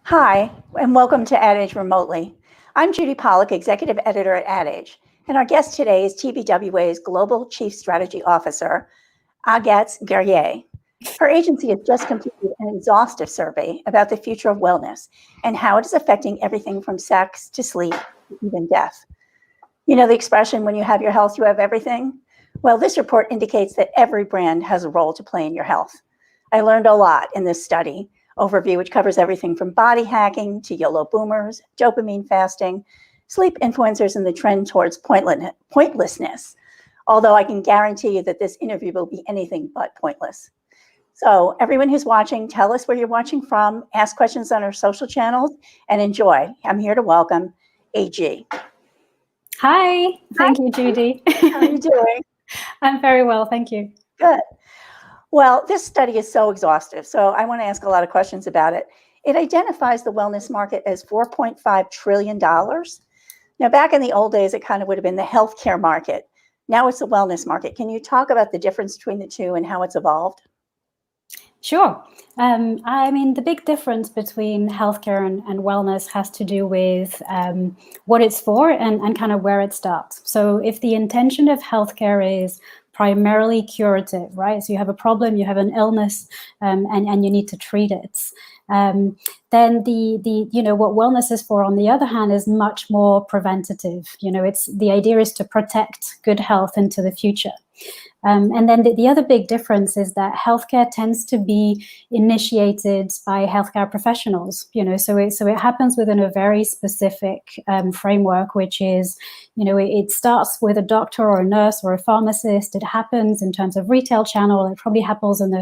Hi, and welcome to Ad Age Remotely. I'm Judy Pollack, Executive Editor at Ad Age, and our guest today is TBWA's Global Chief Strategy Officer, Agathe Guerrier. Her agency has just completed an exhaustive survey about the future of wellness and how it is affecting everything from sex to sleep to even death. You know the expression, when you have your health, you have everything? Well, this report indicates that every brand has a role to play in your health. I learned a lot in this study overview, which covers everything from body hacking to YOLO boomers, dopamine fasting, sleep influencers, and the trend towards pointlessness. Although I can guarantee you that this interview will be anything but pointless. So everyone who's watching, tell us where you're watching from, ask questions on our social channels, and enjoy. I'm here to welcome AG. Hi, thank you, Judy. How are you doing? I'm very well, thank you. Good. Well, this study is so exhaustive, so I want to ask a lot of questions about it. It identifies the wellness market as $4.5 trillion. Now, back in the old days, it kind of would have been the healthcare market. Now it's the wellness market. Can you talk about the difference between the two and how it's evolved? Sure. I mean, the big difference between healthcare and wellness has to do with what it's for and kind of where it starts. So if the intention of healthcare is primarily curative, right? So you have a problem, you have an illness, and you need to treat it. Then what wellness is for, on the other hand, is much more preventative. The idea is to protect good health into the future. And then the other big difference is that healthcare tends to be initiated by healthcare professionals. So it happens within a very specific framework, which is, it starts with a doctor or a nurse or a pharmacist. It happens in terms of retail channel. It probably happens in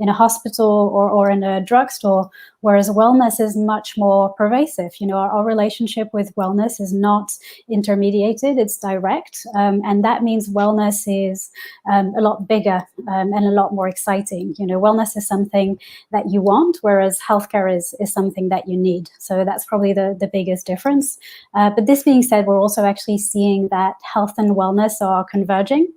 a hospital or in a drugstore. Whereas wellness is much more pervasive. Our relationship with wellness is not intermediated, it's direct. And that means wellness is a lot bigger and a lot more exciting. Wellness is something that you want, whereas healthcare is something that you need. So that's probably the biggest difference. But this being said, we're also actually seeing that health and wellness are converging.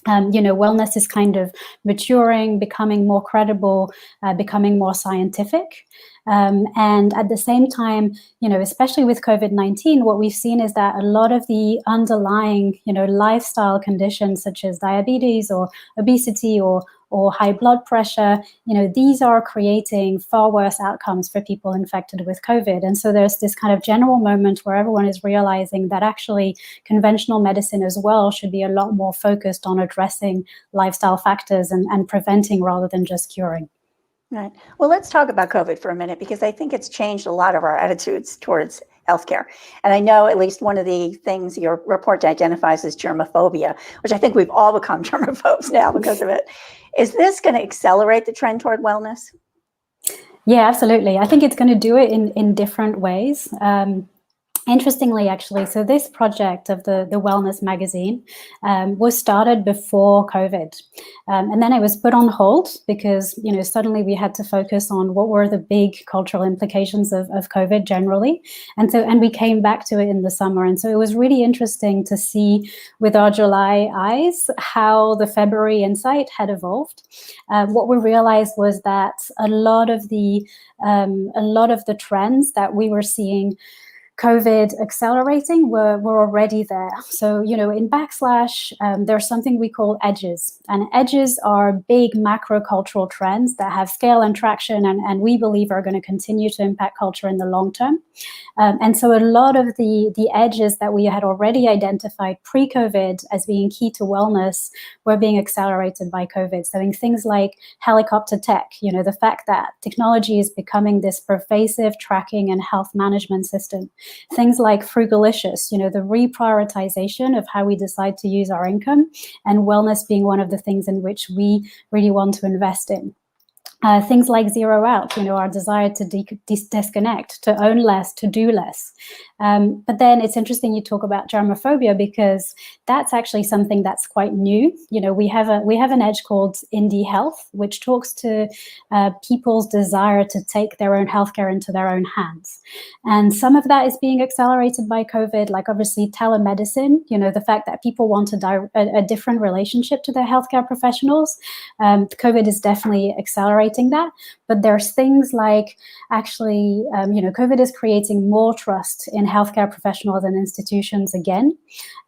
Wellness is kind of maturing, becoming more credible, becoming more scientific. And at the same time, especially with COVID-19, what we've seen is that a lot of the underlying, lifestyle conditions such as diabetes or obesity or high blood pressure, these are creating far worse outcomes for people infected with COVID. And so there's this kind of general moment where everyone is realizing that actually conventional medicine as well should be a lot more focused on addressing lifestyle factors and preventing rather than just curing. Right. Well, let's talk about COVID for a minute, because I think it's changed a lot of our attitudes towards healthcare. And I know at least one of the things your report identifies as germophobia, which I think we've all become germophobes now because of it. Is this going to accelerate the trend toward wellness? Yeah, absolutely. I think it's going to do it in different ways. Interestingly, actually, so this project of the Wellness magazine was started before COVID. And then it was put on hold because, suddenly we had to focus on what were the big cultural implications of COVID generally. And we came back to it in the summer. And so it was really interesting to see with our July eyes how the February insight had evolved. What we realized was that a lot of the trends that we were seeing COVID accelerating were already there. So, in Backslash, there's something we call edges. And edges are big macro cultural trends that have scale and traction and we believe are going to continue to impact culture in the long term. And so a lot of the edges that we had already identified pre-COVID as being key to wellness were being accelerated by COVID. So in things like helicopter tech, the fact that technology is becoming this pervasive tracking and health management system. Things like frugalicious, the reprioritization of how we decide to use our income, and wellness being one of the things in which we really want to invest in. Things like zero out, our desire to disconnect, to own less, to do less. But then it's interesting you talk about germophobia because that's actually something that's quite new. We have an edge called indie health, which talks to people's desire to take their own healthcare into their own hands. And some of that is being accelerated by COVID, like obviously telemedicine, the fact that people want a different relationship to their healthcare professionals. COVID is definitely accelerating accelerating that. But there's things like actually, COVID is creating more trust in healthcare professionals and institutions again.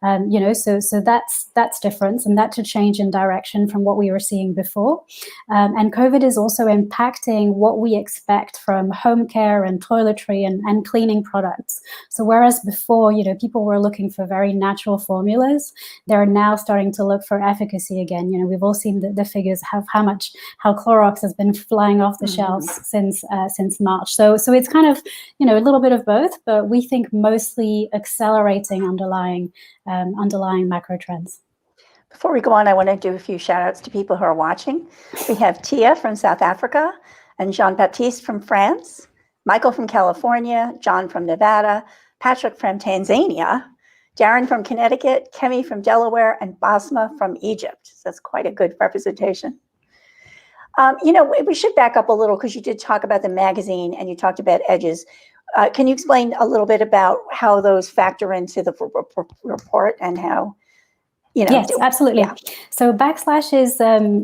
So that's different, and that's a change in direction from what we were seeing before. And COVID is also impacting what we expect from home care and toiletry and cleaning products. So whereas before, people were looking for very natural formulas, they're now starting to look for efficacy again. We've all seen the figures of how Clorox has been flying off the shelves since March. So it's kind of, a little bit of both, but we think mostly accelerating underlying macro trends. Before we go on, I want to do a few shout outs to people who are watching. We have Tia from South Africa and Jean-Baptiste from France, Michael from California, John from Nevada, Patrick from Tanzania, Darren from Connecticut, Kemi from Delaware, and Basma from Egypt. So that's quite a good representation. We should back up a little because you did talk about the magazine and you talked about edges. Can you explain a little bit about how those factor into the report and how, Yes, absolutely. Yeah. So Backslash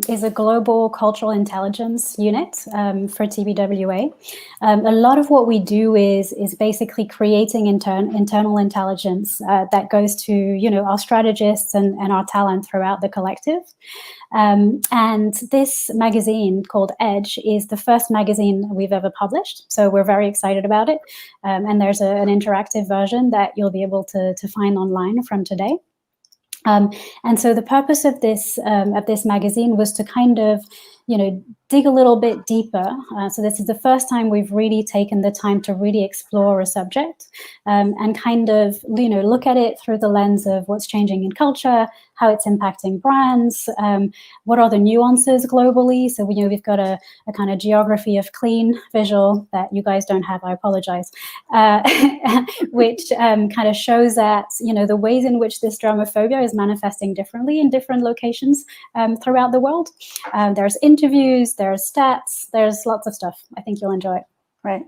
is a global cultural intelligence unit for TBWA. A lot of what we do is basically creating internal intelligence that goes to our strategists and our talent throughout the collective. And this magazine called Edge is the first magazine we've ever published. So we're very excited about it. And there's an interactive version that you'll be able to find online from today. And so the purpose of this magazine was to kind of, dig a little bit deeper. So this is the first time we've really taken the time to really explore a subject and kind of, look at it through the lens of what's changing in culture, how it's impacting brands, what are the nuances globally. So, we've got a kind of geography of clean visual that you guys don't have, I apologize, which kind of shows that, the ways in which this germophobia is manifesting differently in different locations throughout the world. There's interviews, there's stats, there's lots of stuff. I think you'll enjoy it. Right.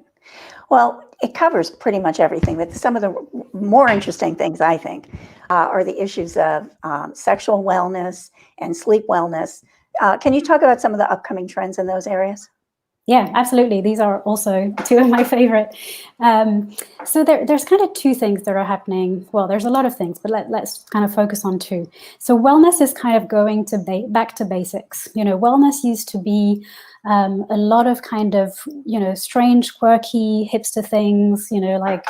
Well, it covers pretty much everything, but some of the more interesting things, I think, are the issues of sexual wellness and sleep wellness. Can you talk about some of the upcoming trends in those areas? Yeah, absolutely. These are also two of my favorite. So there's kind of two things that are happening. Well, there's a lot of things, but let's kind of focus on two. So wellness is kind of going to back to basics. Wellness used to be a lot of kind of, strange, quirky, hipster things, like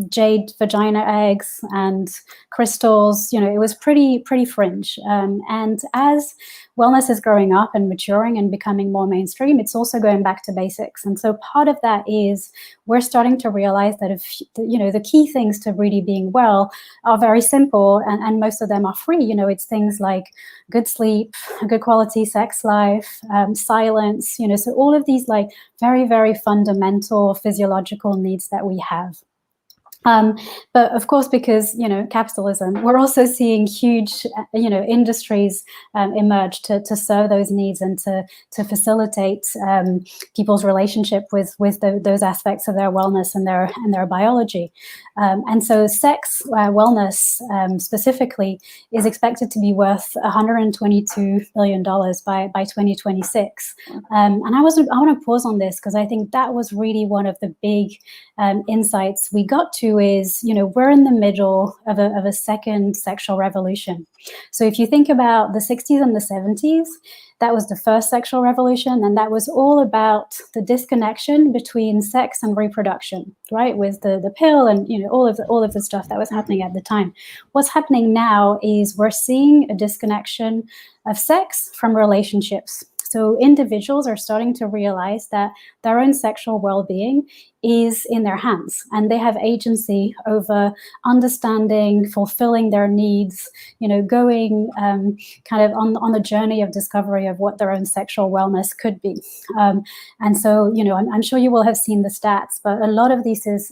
jade vagina eggs and crystals. It was pretty fringe. And as wellness is growing up and maturing and becoming more mainstream, it's also going back to basics. And so part of that is we're starting to realize that the key things to really being well are very simple, and most of them are free. It's things like good sleep, good quality sex life, silence, so all of these like very, very fundamental physiological needs that we have. But of course, because, capitalism, we're also seeing huge, industries emerge to serve those needs and to facilitate people's relationship with those aspects of their wellness and their biology. And so sex wellness specifically is expected to be worth $122 billion by 2026. And I want to pause on this because I think that was really one of the big insights we got to is, we're in the middle of a second sexual revolution. So if you think about the 60s and the 70s, that was the first sexual revolution, and that was all about the disconnection between sex and reproduction, right? With the pill and all of the stuff that was happening at the time. What's happening now is we're seeing a disconnection of sex from relationships. So individuals are starting to realize that their own sexual well-being is in their hands, and they have agency over understanding, fulfilling their needs, going kind of on the journey of discovery of what their own sexual wellness could be. And so, I'm sure you will have seen the stats, but a lot of this is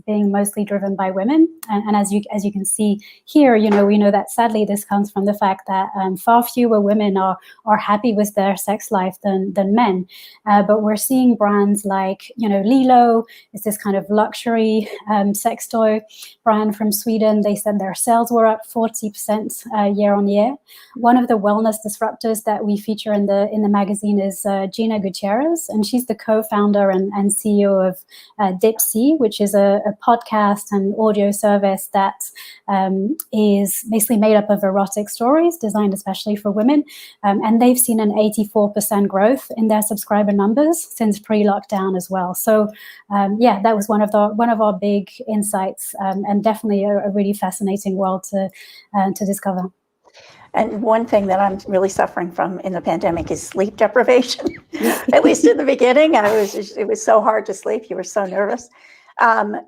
being mostly driven by women. And as you can see here, we know that sadly this comes from the fact that far fewer women are happy with their sex sex life than men. But we're seeing brands like, Lilo is this kind of luxury sex toy brand from Sweden. They said their sales were up 40% year on year. One of the wellness disruptors that we feature in the magazine is Gina Gutierrez, and she's the co-founder and CEO of Dipsea, which is a podcast and audio service that is basically made up of erotic stories designed especially for women. And they've seen an 84% growth in their subscriber numbers since pre-lockdown as well. So that was one of our big insights, and definitely a really fascinating world to discover. And one thing that I'm really suffering from in the pandemic is sleep deprivation. At least in the beginning, it was so hard to sleep. You were so nervous.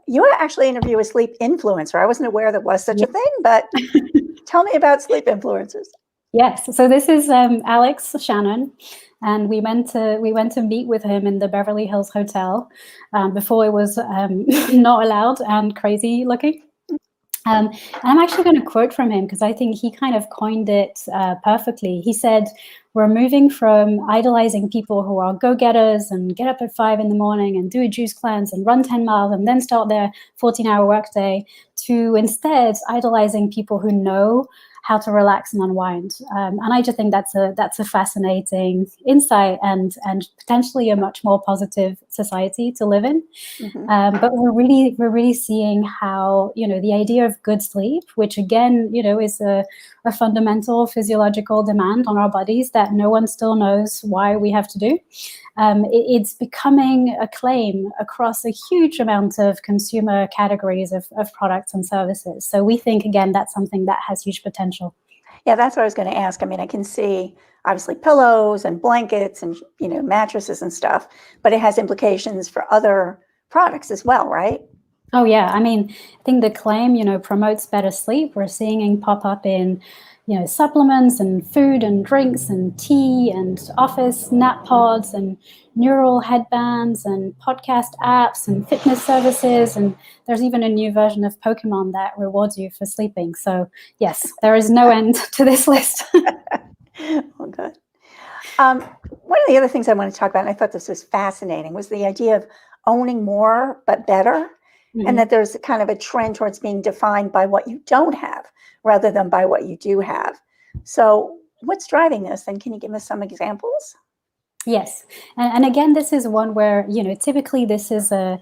You actually interview a sleep influencer. I wasn't aware there was such a thing, but tell me about sleep influencers. Yes, so this is Alex Shannon, and we went to meet with him in the Beverly Hills Hotel before it was not allowed and crazy looking. And I'm actually going to quote from him because I think he kind of coined it perfectly. He said, "We're moving from idolizing people who are go-getters and get up at 5 a.m. and do a juice cleanse and run 10 miles and then start their 14-hour workday to instead idolizing people who know how to relax and unwind." And I just think that's a fascinating insight and potentially a much more positive society to live in. Mm-hmm. But we're really seeing how, the idea of good sleep, which again, is a fundamental physiological demand on our bodies that no one still knows why we have to do. It's becoming a claim across a huge amount of consumer categories of products and services. So we think, again, that's something that has huge potential. Yeah, that's what I was going to ask. I mean, I can see obviously pillows and blankets and, mattresses and stuff, but it has implications for other products as well, right? Oh, yeah. I mean, I think the claim, promotes better sleep. We're seeing it pop up in, supplements and food and drinks and tea and office nap pods and neural headbands and podcast apps and fitness services. And there's even a new version of Pokemon that rewards you for sleeping. So yes, there is no end to this list. Oh, good. One of the other things I want to talk about, and I thought this was fascinating, was the idea of owning more but better. Mm-hmm. And that there's kind of a trend towards being defined by what you don't have rather than by what you do have. So what's driving this? And can you give us some examples? Yes, and again, this is one where typically this is a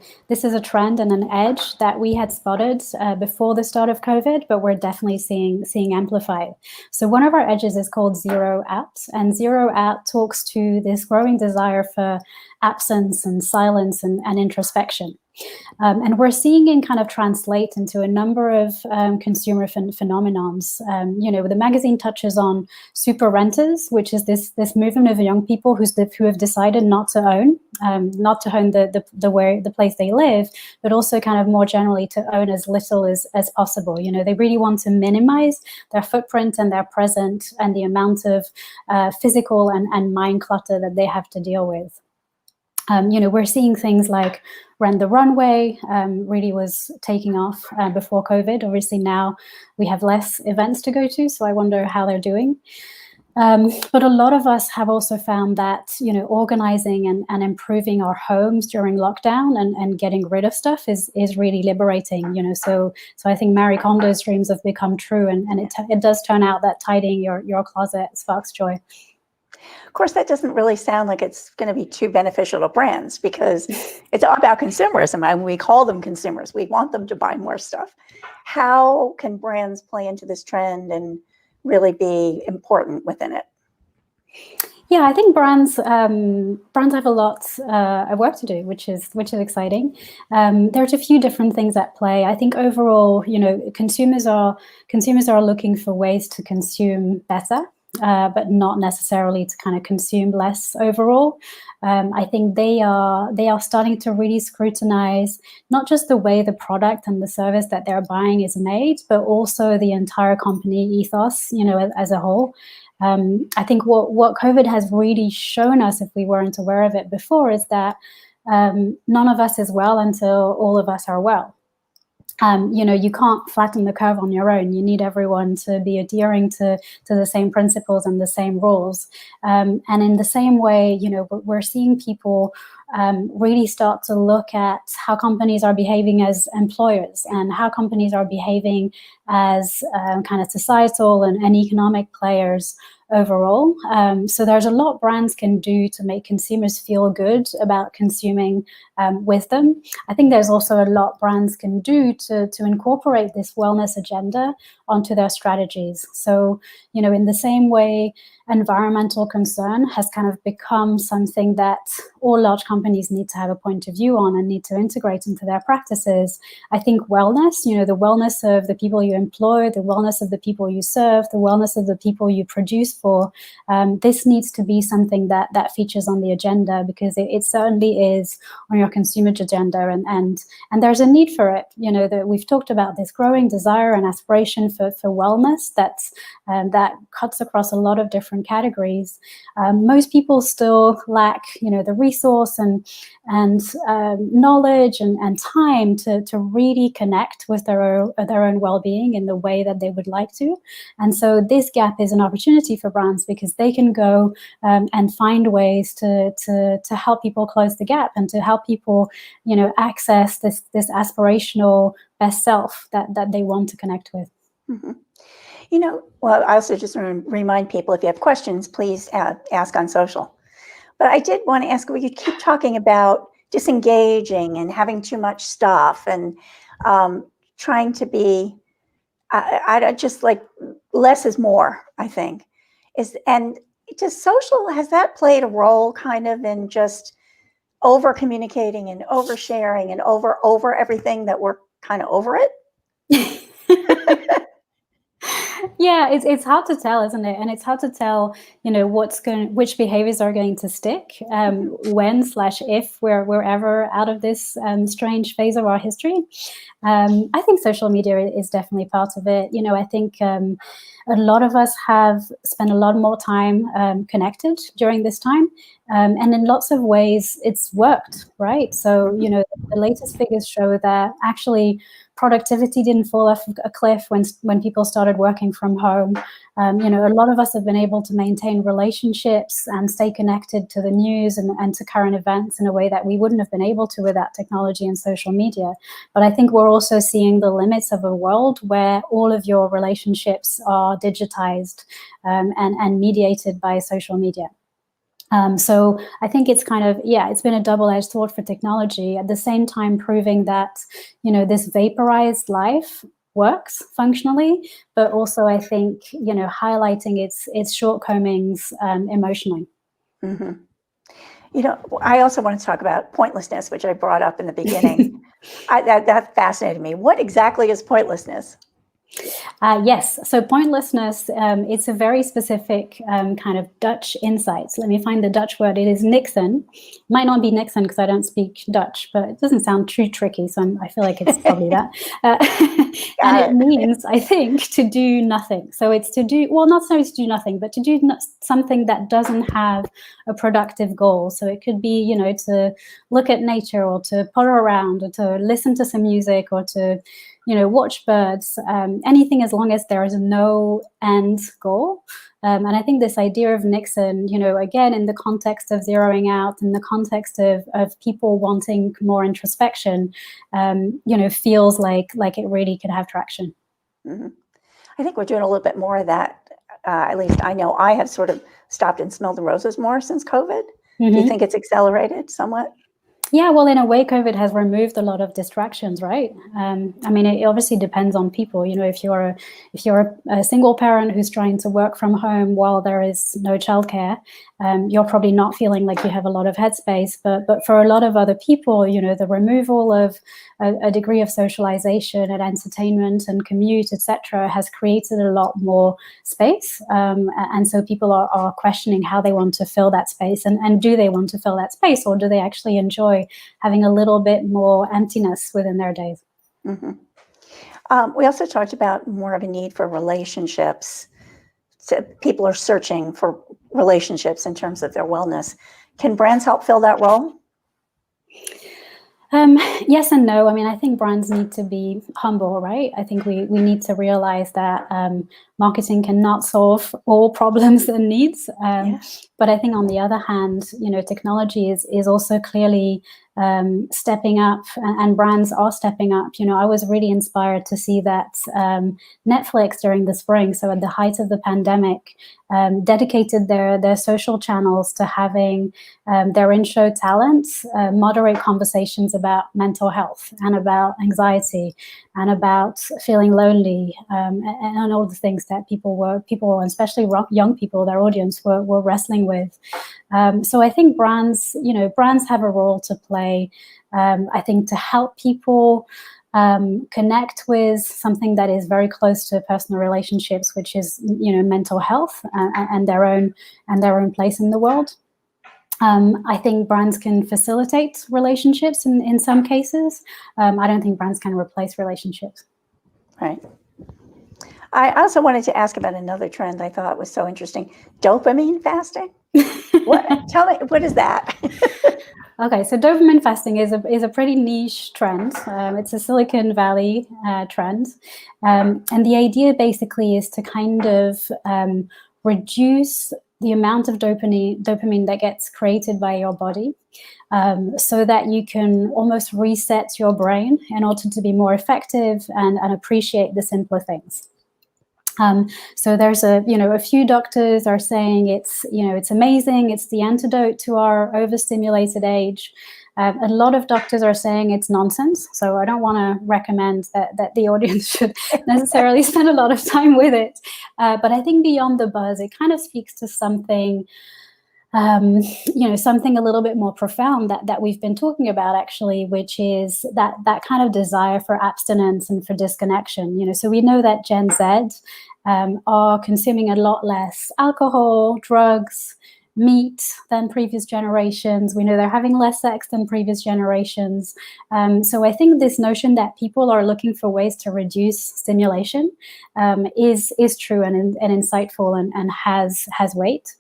trend and an edge that we had spotted before the start of COVID, but we're definitely seeing amplified. So one of our edges is called Zero Apt, and Zero Apt talks to this growing desire for absence and silence and introspection. And we're seeing it kind of translate into a number of consumer phenomenons. The magazine touches on super renters, which is this movement of young people who have decided not to own the place they live, but also kind of more generally to own as little as possible. They really want to minimize their footprint and their present and the amount of physical and mind clutter that they have to deal with. We're seeing things like Rent the Runway really was taking off before COVID. Obviously now we have less events to go to, so I wonder how they're doing. But a lot of us have also found that, organizing and improving our homes during lockdown and getting rid of stuff is really liberating, So I think Marie Kondo's dreams have become true, and it does turn out that tidying your closet sparks joy. Of course, that doesn't really sound like it's going to be too beneficial to brands because it's all about consumerism. And we call them consumers. We want them to buy more stuff. How can brands play into this trend and really be important within it? Yeah, I think brands have a lot of work to do, which is exciting. There's a few different things at play. I think overall, consumers are looking for ways to consume better. But not necessarily to kind of consume less overall. I think they are starting to really scrutinize not just the way the product and the service that they're buying is made, but also the entire company ethos, as a whole. I think what COVID has really shown us, if we weren't aware of it before, is that none of us is well until all of us are well. You can't flatten the curve on your own. You need everyone to be adhering to the same principles and the same rules. And in the same way, we're seeing people really start to look at how companies are behaving as employers and how companies are behaving as kind of societal and economic players overall. So there's a lot brands can do to make consumers feel good about consuming with them. I think there's also a lot brands can do to incorporate this wellness agenda onto their strategies. So, in the same way, environmental concern has kind of become something that all large companies need to have a point of view on and need to integrate into their practices. I think wellness, the wellness of the people you employ, the wellness of the people you serve, the wellness of the people you produce for, this needs to be something that features on the agenda, because it certainly is on your consumer agenda, and there's a need for it. That we've talked about this growing desire and aspiration for wellness that cuts across a lot of different categories. Most people still lack, the resource and knowledge and time to really connect with their own well-being in the way that they would like to. And so this gap is an opportunity for brands, because they can go and find ways to help people close the gap and to help people, access this aspirational best self that they want to connect with. Mm-hmm. Well, I also just want to remind people, if you have questions, please ask on social. But I did want to ask, you keep talking about disengaging and having too much stuff and trying to be, I just like less is more, I think. And does social, has that played a role kind of in just over communicating and oversharing and over everything that we're kind of over it? Yeah, it's hard to tell, isn't it? And it's hard to tell, which behaviors are going to stick when/if we're ever out of this strange phase of our history. I think social media is definitely part of it. I think a lot of us have spent a lot more time connected during this time. And in lots of ways, it's worked, right? So, the latest figures show that actually productivity didn't fall off a cliff when people started working from home. A lot of us have been able to maintain relationships and stay connected to the news and to current events in a way that we wouldn't have been able to without technology and social media. But I think we're also seeing the limits of a world where all of your relationships are digitized and mediated by social media. So I think it's kind of, it's been a double-edged sword for technology, at the same time proving that, this vaporized life works functionally, but also I think, highlighting its shortcomings emotionally. Mm-hmm. I also want to talk about pointlessness, which I brought up in the beginning. That fascinated me. What exactly is pointlessness? Yes, so pointlessness, it's a very specific kind of Dutch insight. So let me find the Dutch word. It is Nixon. Might not be Nixon because I don't speak Dutch, but it doesn't sound too tricky, so I feel like it's probably that. And it means, I think, to do nothing. So it's to do, well, not so to do nothing, but to do something that doesn't have a productive goal. So it could be, to look at nature, or to potter around, or to listen to some music, or to watch birds, anything as long as there is no end goal. And I think this idea of Nixon, again, in the context of zeroing out, in the context of people wanting more introspection, feels like it really could have traction. Mm-hmm. I think we're doing a little bit more of that. At least I know I have sort of stopped and smelled the roses more since COVID. Mm-hmm. Do you think it's accelerated somewhat? Yeah, well, in a way, COVID has removed a lot of distractions, right? It obviously depends on people. If you're a single parent who's trying to work from home while there is no childcare, you're probably not feeling like you have a lot of headspace. But for a lot of other people, the removal of a degree of socialization and entertainment and commute, etc., has created a lot more space. And so people are questioning how they want to fill that space, and do they want to fill that space, or do they actually enjoy having a little bit more emptiness within their days? Mm-hmm. We also talked about more of a need for relationships. So people are searching for relationships in terms of their wellness. Can brands help fill that role? Yes and no. I mean, I think brands need to be humble, right? I think we need to realize that marketing cannot solve all problems and needs. Yeah. But I think on the other hand, technology is also clearly stepping up, and brands are stepping up. I was really inspired to see that Netflix during the spring, so at the height of the pandemic, dedicated their social channels to having their in-show talents moderate conversations about mental health and about anxiety and about feeling lonely, and all the things that people, especially young people, their audience were wrestling with. So I think brands have a role to play. I think to help people connect with something that is very close to personal relationships, which is mental health and their own place in the world. I think brands can facilitate relationships in some cases. I don't think brands can replace relationships. Right. I also wanted to ask about another trend I thought was so interesting: dopamine fasting. Tell me, what is that? Okay, so dopamine fasting is a pretty niche trend. It's a Silicon Valley trend, and the idea basically is to kind of reduce the amount of dopamine that gets created by your body, so that you can almost reset your brain in order to be more effective and appreciate the simpler things. So there's a few doctors are saying it's amazing, it's the antidote to our overstimulated age. A lot of doctors are saying it's nonsense. So I don't want to recommend that the audience should necessarily spend a lot of time with it. But I think beyond the buzz, it kind of speaks to something, something a little bit more profound that we've been talking about, actually, which is that kind of desire for abstinence and for disconnection. So we know that Gen Z are consuming a lot less alcohol, drugs, meat than previous generations. We know they're having less sex than previous generations. So I think this notion that people are looking for ways to reduce stimulation is true and insightful and has weight.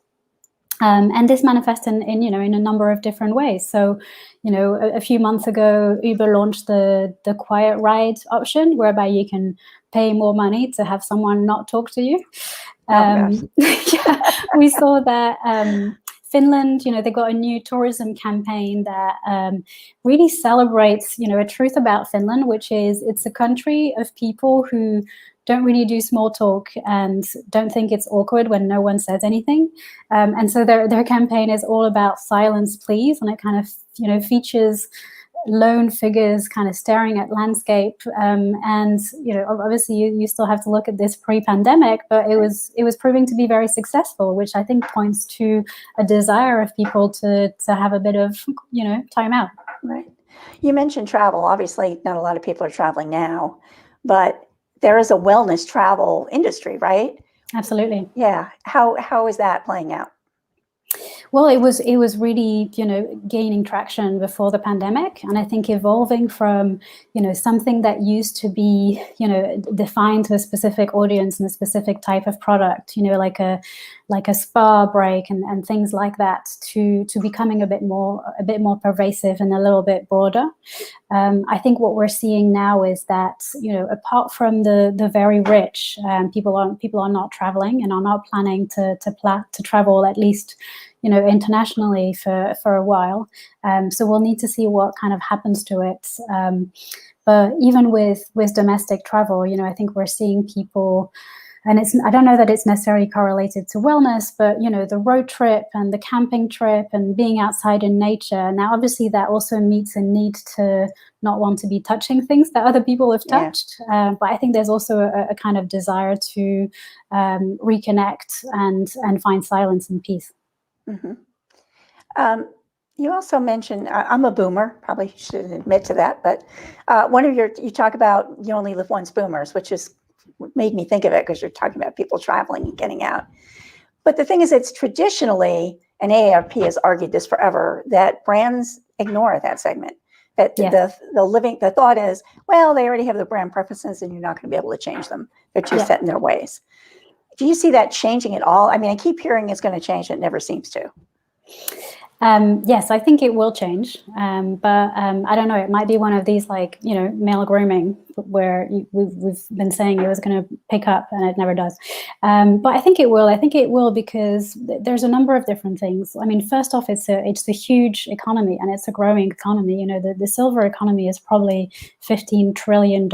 And this manifests in a number of different ways. So, a few months ago, Uber launched the quiet ride option, whereby you can pay more money to have someone not talk to you. Yeah, we saw that Finland, they got a new tourism campaign that really celebrates, a truth about Finland, which is it's a country of people who don't really do small talk and don't think it's awkward when no one says anything. And so their campaign is all about silence, please. And it kind of, features lone figures kind of staring at landscape. And, obviously you still have to look at this pre-pandemic, but it was proving to be very successful, which I think points to a desire of people to have a bit of, time out. Right. You mentioned travel. Obviously, not a lot of people are traveling now, but there is a wellness travel industry, right? Absolutely. Yeah. How is that playing out? Well, it was really, gaining traction before the pandemic, and I think evolving from, something that used to be, defined to a specific audience and a specific type of product, like a spa break and things like that, to becoming a bit more pervasive and a little bit broader. I think what we're seeing now is that, apart from the very rich, people are not traveling and are not planning to travel, at least, internationally for a while. So we'll need to see what kind of happens to it. But even with domestic travel, I think we're seeing people, and I don't know that it's necessarily correlated to wellness, but the road trip and the camping trip and being outside in nature. Now, obviously, that also meets a need to not want to be touching things that other people have touched. But I think there's also a kind of desire to reconnect and find silence and peace. Mm-hmm. You also mentioned, I'm a boomer, probably shouldn't admit to that, but you talk about you only live once boomers, which is made me think of it because you're talking about people traveling and getting out. But the thing is, it's traditionally, and AARP has argued this forever, that brands ignore that segment. That the thought is, well, they already have the brand preferences and you're not going to be able to change them. They're too set in their ways. Do you see that changing at all? I mean, I keep hearing it's going to change. It never seems to. Yes, I think it will change, but I don't know. It might be one of these, like, male grooming, where we've been saying it was going to pick up and it never does. But I think it will. I think it will because there's a number of different things. I mean, first off, it's a huge economy and it's a growing economy. The silver economy is probably $15 trillion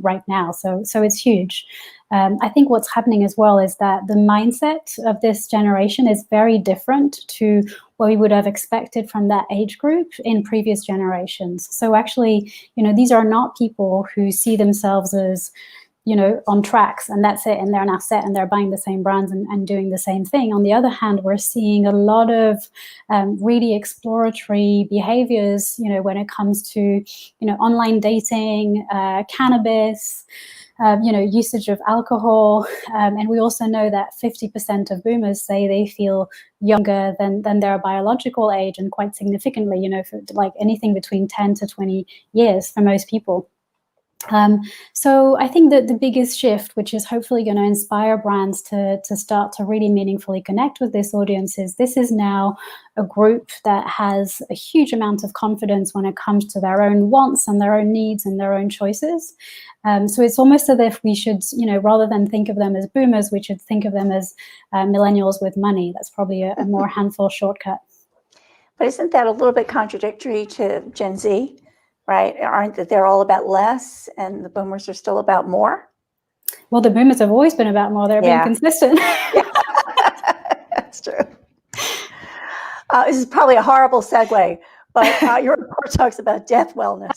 right now, so it's huge. I think what's happening as well is that the mindset of this generation is very different to what we would have expected from that age group in previous generations. So actually, these are not people who see themselves as, on tracks and that's it, and they're now set and they're buying the same brands and doing the same thing. On the other hand, we're seeing a lot of really exploratory behaviors, when it comes to, online dating, cannabis, usage of alcohol. And we also know that 50% of boomers say they feel younger than their biological age, and quite significantly, for like anything between 10 to 20 years for most people. So I think that the biggest shift, which is hopefully going to inspire brands to start to really meaningfully connect with this audience, is this is now a group that has a huge amount of confidence when it comes to their own wants and their own needs and their own choices. So it's almost as if we should, rather than think of them as boomers, we should think of them as millennials with money. That's probably a more handful shortcut. But isn't that a little bit contradictory to Gen Z? Right? Aren't that they're all about less and the boomers are still about more? Well, the boomers have always been about more. They're being consistent. That's true. This is probably a horrible segue, but your report talks about death wellness.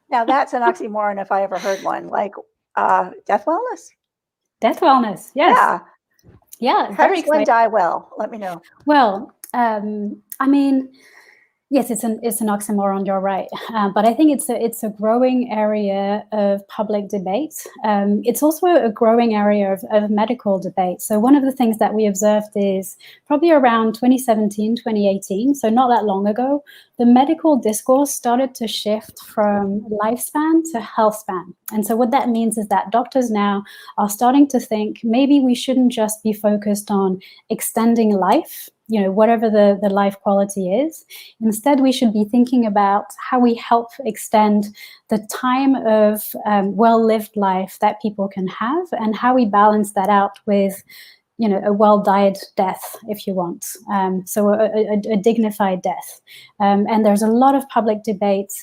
Now, that's an oxymoron if I ever heard one. Like, death wellness? Death wellness, yes. Yeah. How does one die well? Let me know. Well, I mean, yes, it's an oxymoron. You're right, but I think it's a growing area of public debate. It's also a growing area of medical debate. So one of the things that we observed is probably around 2017, 2018, so not that long ago, the medical discourse started to shift from lifespan to health span. And so what that means is that doctors now are starting to think maybe we shouldn't just be focused on extending life, whatever the life quality is. Instead, we should be thinking about how we help extend the time of well-lived life that people can have, and how we balance that out with, a well-died death, if you want. So a dignified death. And there's a lot of public debate,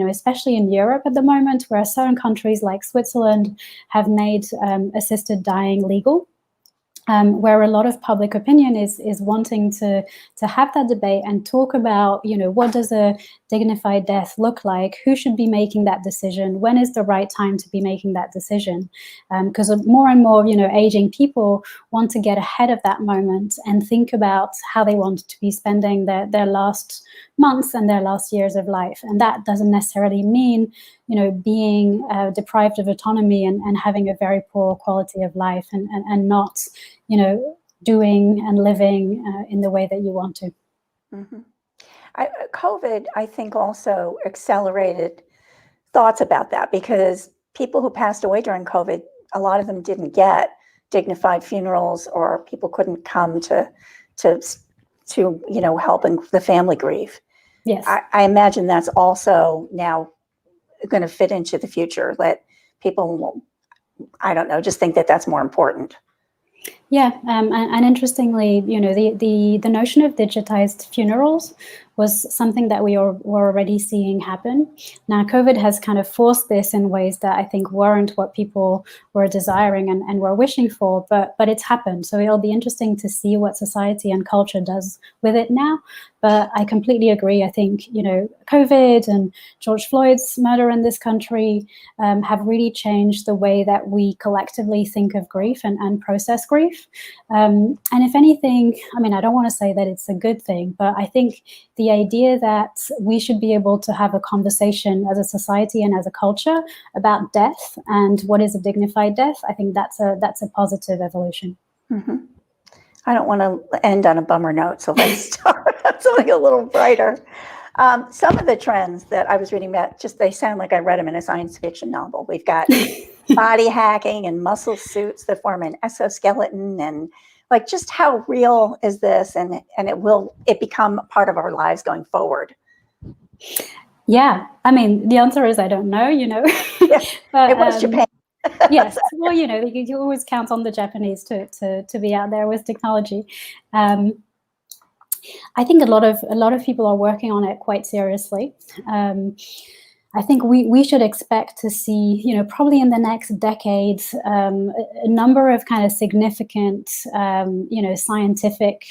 especially in Europe at the moment, where certain countries like Switzerland have made assisted dying legal. Where a lot of public opinion is wanting to have that debate and talk about, what does a dignified death look like? Who should be making that decision? When is the right time to be making that decision? Because more and more, aging people want to get ahead of that moment and think about how they want to be spending their last months and their last years of life. And that doesn't necessarily mean, being deprived of autonomy and having a very poor quality of life and not, doing and living in the way that you want to. Mm-hmm. COVID, I think, also accelerated thoughts about that, because people who passed away during COVID, a lot of them didn't get dignified funerals, or people couldn't come to helping the family grieve. Yes, I imagine that's also now going to fit into the future, that people, I don't know, just think that that's more important. Yeah, and interestingly, the notion of digitized funerals was something that we were already seeing happen. Now, COVID has kind of forced this in ways that I think weren't what people were desiring and were wishing for, but it's happened. So it'll be interesting to see what society and culture does with it now. But I completely agree. I think, COVID and George Floyd's murder in this country have really changed the way that we collectively think of grief and process grief. And if anything, I don't want to say that it's a good thing, but I think the idea that we should be able to have a conversation as a society and as a culture about death and what is a dignified death, I think that's a positive evolution. Mm-hmm. I don't want to end on a bummer note, so let's start on something a little brighter. Some of the trends that I was reading about, they sound like I read them in a science fiction novel. We've got body hacking and muscle suits that form an exoskeleton, and Like, just how real is this, and will it become a part of our lives going forward? Yeah, I mean, the answer is I don't know, Yeah, but it was Japan. yes, well, you always count on the Japanese to be out there with technology. I think a lot of people are working on it quite seriously. I think we should expect to see, probably in the next decade, a number of kind of significant, scientific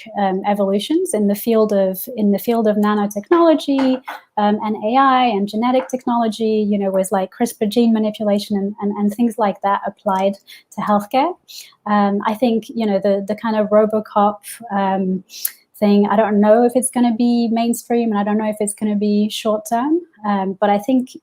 evolutions in the field of nanotechnology and AI and genetic technology. With like CRISPR gene manipulation and things like that applied to healthcare. I think the kind of RoboCop thing, I don't know if it's going to be mainstream, and I don't know if it's going to be short term. But I think,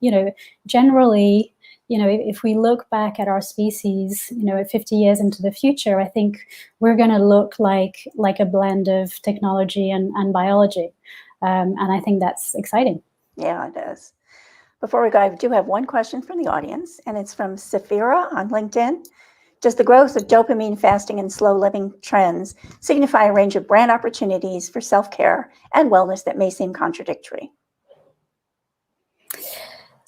generally, if we look back at our species, 50 years into the future, I think we're going to look like a blend of technology and biology. And I think that's exciting. Yeah, it is. Before we go, I do have one question from the audience, and it's from Safira on LinkedIn. Does the growth of dopamine fasting and slow living trends signify a range of brand opportunities for self-care and wellness that may seem contradictory?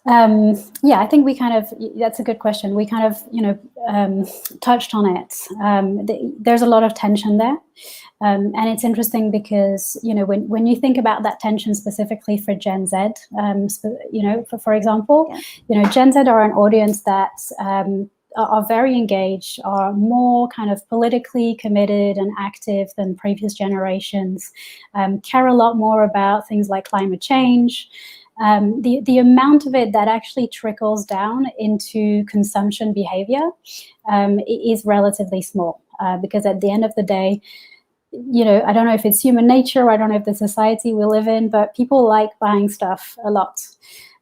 Yeah, I think that's a good question. We kind of, touched on it. There's a lot of tension there. And it's interesting because, when you think about that tension specifically for Gen Z, for example, Gen Z are an audience that are very engaged, are more kind of politically committed and active than previous generations, care a lot more about things like climate change. The amount of it that actually trickles down into consumption behavior is relatively small, because at the end of the day, I don't know if it's human nature, or I don't know if the society we live in, but people like buying stuff a lot.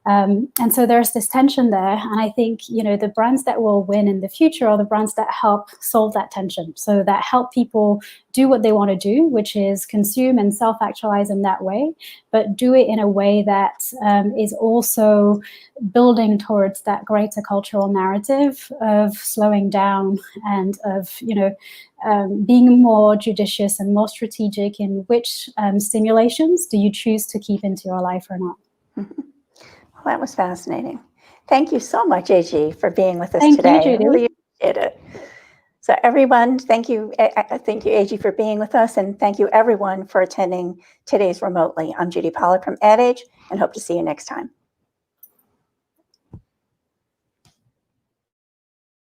And so there's this tension there. And I think, the brands that will win in the future are the brands that help solve that tension. So that help people do what they want to do, which is consume and self-actualize in that way, but do it in a way that is also building towards that greater cultural narrative of slowing down and of, being more judicious and more strategic in which stimulations do you choose to keep into your life or not. Mm-hmm. Well, that was fascinating. Thank you so much, AG, for being with us today. Thank you, Judy. I really appreciate it. So everyone, thank you, AG, for being with us, and thank you everyone for attending today's remotely. I'm Judy Pollack from AdAge, and hope to see you next time.